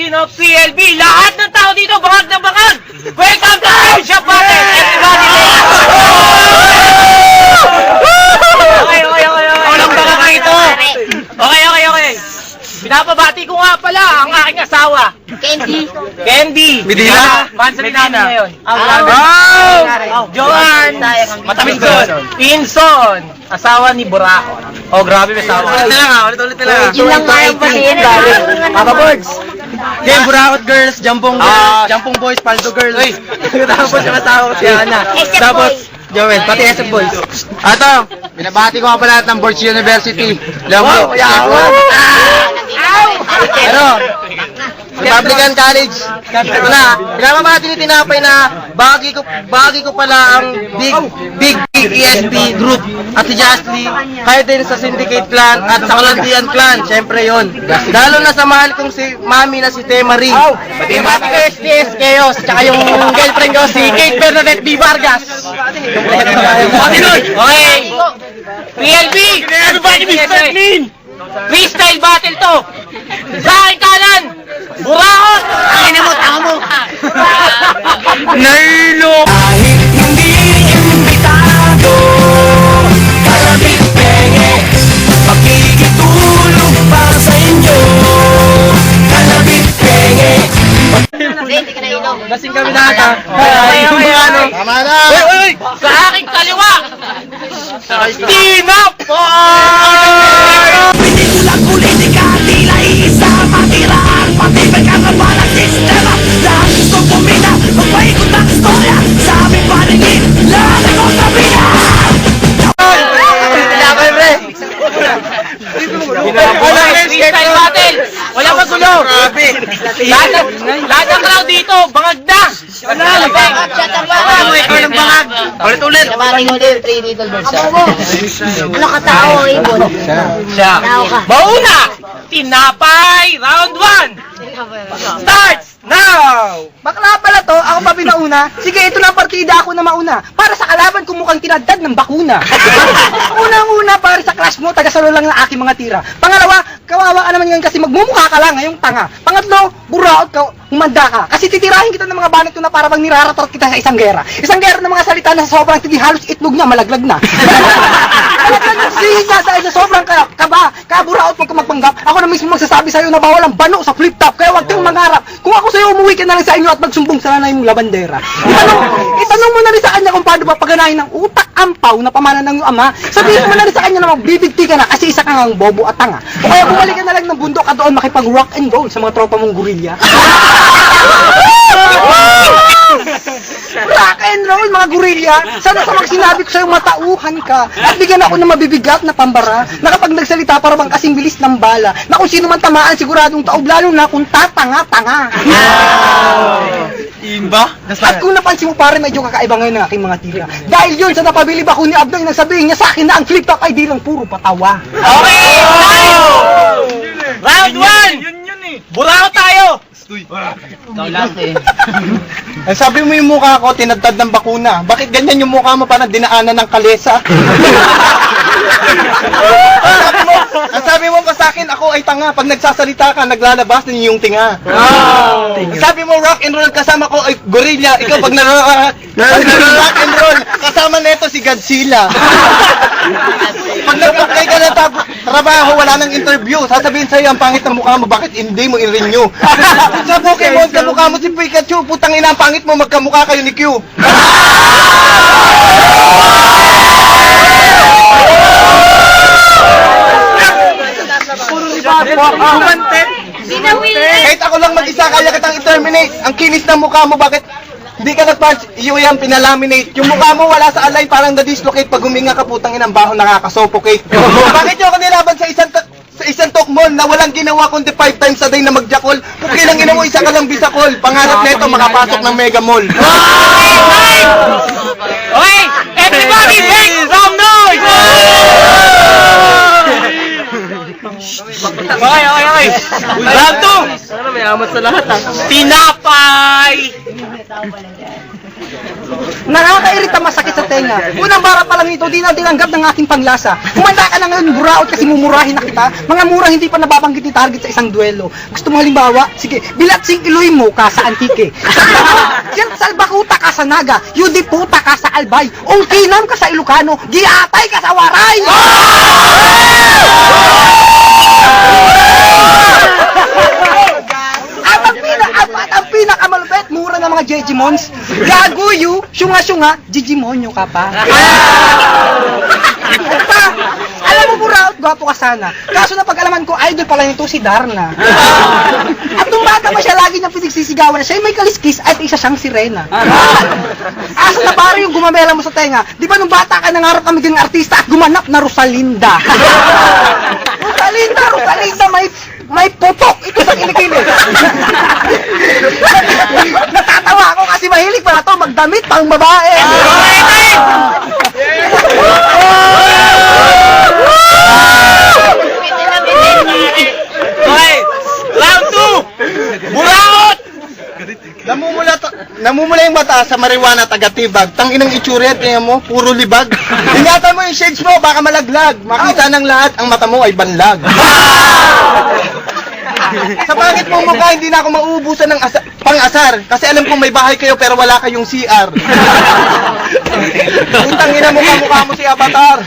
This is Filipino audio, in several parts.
queen of PLB. Lahat ng tao dito, bangag na bangag. Welcome to Asia Battle. Everybody, okay. Walang bangag rito. Okay. Pinapabati ko nga pala ang aking asawa. Candy. Medina. Mansali namin ngayon. Joan. Matamis doon. Pinson. Asawa ni Buraco. Oh, grabe may asawa. Ulit na lang. Yun lang nga yung bahin. Papa Birds. Game, Buraot Girls, Jampong Boys, Paldo Girls. Tapos yung asawa ko si Ana. Tapos, Joel, pati SF Boys. Ato, binabati ko nga pala ng Boards University. Lambo. Ano? Republican College. Ito na, pinamamati ni Tinapay na bahagi ko pala ang big ESP group at si Justly, kaya din sa Syndicate Clan at sa Kalandian Clan, syempre yon. Lalo na sa mahal kong si Mami na si Marie. Pati mati ko SDS Chaos, tsaka yung girlfriend ko si Kate Bernadette B. Vargas. Okay. PLB. Everybody be clean. Freestyle battle to. Sa aking kanan, Buraot! Ay, tama mo! Nailo! Kahit hindi imbitado, Kalabit Penge, makikitulog para sa inyo. Kalabit Penge. Lasing kami na ata. Tama na! Sa aking kaliwa, Tinapay! Pinitulang politika, tila iisa matiraan, pati pagkakabalang sistema. Lahat gusto pumina, magpaikot ang istorya, sa aming paningin, lahat ang kontrabina. Freestyle battle! Wala magulo! Lahat ng crowd dito, bangag na! Ikaw ng bangag! Ulit! Ano ka tao, Ibon? Siya. Tao ka. Mauna! Tinapay! Round 1! Starts now! Bakla pala to, ako pa pinauna. Sige, ito na ang partida ako na mauna. Para sa kalaban kung mukhang tinadad ng bakuna. Unang-una, para sa class mo, taga-salo lang ng aking mga tira. Pangalawa, kawawa ka naman ngayon kasi magmumukha ka lang ngayong tanga. Pangatlo, buraot ka, humanda ka. Kasi titirahin kita ng mga banat ko na para bang niraratot kita sa isang gera. Isang gera ng mga salita na sa sobrang tindi, halos itlog na, malaglag na. Malaglag na siya dahil sa sobrang kaba, kaburaot pag magpanggap. Ako na mismo magsasabi sa'yo na bawal ang bano sa flip-top, kaya huwag kang mangarap. Kung ako sa'yo, umuwi ka na lang sa inyo at magsumbong sa nanay mong labandera. Itanong mo na rin sa kanya kung paano ba paganahin ng utak ampaw na pamana ng iyong ama. Sabihin mo na rin sa kanya na magbibigti ka na kasi isa kang bobo at tanga. O kaya bumalik ka na lang ng bundok at doon makipag-rock and roll sa mga tropa mong gurilya. Rock and roll, mga gurilya. Sana sa mga sinabi ko sa'yo, matauhan ka. At bigyan ako ng mabibigat na pambara na kapag nagsalita para bang kasing bilis ng bala. Na kung sino man tamaan, siguradong taob, lalo na kung tatanga-tanga. Imba? At kung napansin mo pare, medyo kakaiba ngayon ng aking mga tira. Dahil yun sa napabilib ako ni Abdoy, nagsabihin niya sa akin na ang flip-top ay di lang puro patawa. Okay! Round 1! Buraot tayo! Ang sabi mo yung mukha ko, tinadtad ng bakuna. Bakit ganyan yung mukha mo parang dinaanan ng kalesa? Ang sabi mo pa sa akin, ako ay tanga. Pag nagsasalita ka, naglalabas ng iyong tinga. Ang sabi mo, rock and roll, kasama ko ay gorilla. Ikaw pag rock and roll, kasama neto si Godzilla. Pag nag-apply ka ng trabaho, wala nang interview. Sasabihin sa'yo, ang pangit ng mukha mo, bakit hindi mo i-renew? Sa Pokemon, kamukha mo si Pikachu, putang ina, ang pangit mo, magkamukha kayo ni Q. Kahit ako lang mag-isa, kaya kitang i-terminate. Ang kinis ng mukha mo, bakit hindi ka nag-punch, iyo yan, pinalaminate. Yung mukha mo wala sa align, parang na-dislocate. Pag huminga ka, putang inang baho, nakakasuffocate. Bakit nyo ako nilaban sa isang tokmol na walang ginawa kundi 5 times a day na magjakol? Kung kilang ina mo, isa ka lang bisakol. Pangarap neto, makapasok ng mega mall. Okay! Everybody make some noise! Okay. Round 2! May amat sa lahat, ha? Tinapay! Nakakairita, masakit sa tenga. Unang bara pa lang ito, di na tinanggap ng aking panglasa. Kumanda ka na ngayon, buraot kasi mumurahin na kita. Mga mura hindi pa nababanggit ni target sa isang duelo. Gusto mo halimbawa? Sige, bilatsing iloy mo ka sa antike. Yan salbakuta ka sa naga, yudi puta ka sa albay, ungkinam ka sa Ilocano, giatay ka sa waray! At ang pinakamalupit, mura ng mga Jejimons. Gaguyo, syunga-syunga, Jijimonyo ka pa. Alam mo, Buraot, gwapo ka sana. Kaso na pag-alaman ko, idol pala nito si Darna. At nung bata pa siya, lagi niyang pinagsisigawan na siya may kaliskis at isa siyang sirena. Asa na pare yung gumamela mo sa tenga? Di ba nung bata ka nangarap ka maging artista at gumanap na Rosalinda? Rosalinda, may putok ito sa kilikili. Natatawa ako kasi mahilig pala to magdamit pang babae. Okay, round 2! Buraot! Namumula yung mata sa marijuana taga-tibag. Tanginang itsura yan, tingnan mo, puro libag. Ingatan mo yung shades mo, baka malaglag. Makita ng lahat, ang mata mo ay banlag. Sa pangit mong mukha, hindi na ako mauubusan ng pang-asar. Kasi alam kong may bahay kayo pero wala kayong CR. Utang ina mukha mo si Avatar.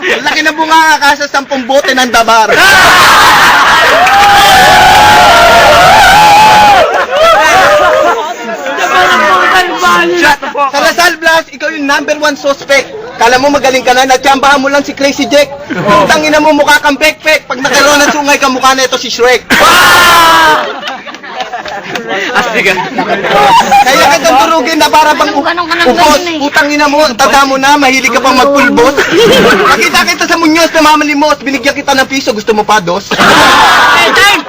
Laki na bunga kasa 10 bote ng dabar. Sa Lasal Blas, ikaw yung #1 suspect. Kala mo magaling ka na, natsambahan mo lang si Crazy Jack. Tangina mo mukha kang pek-pek. Pag nakaroon ng sungay ka, mukha na ito si Shrek. Kaya kitang durugin na para bang upos. Putang ina mo, tanda mo na, mahilig ka pang magpulbos. Nakita kita sa Muñoz na mamalimos, binigyan kita ng piso, gusto mo pa dos? Time!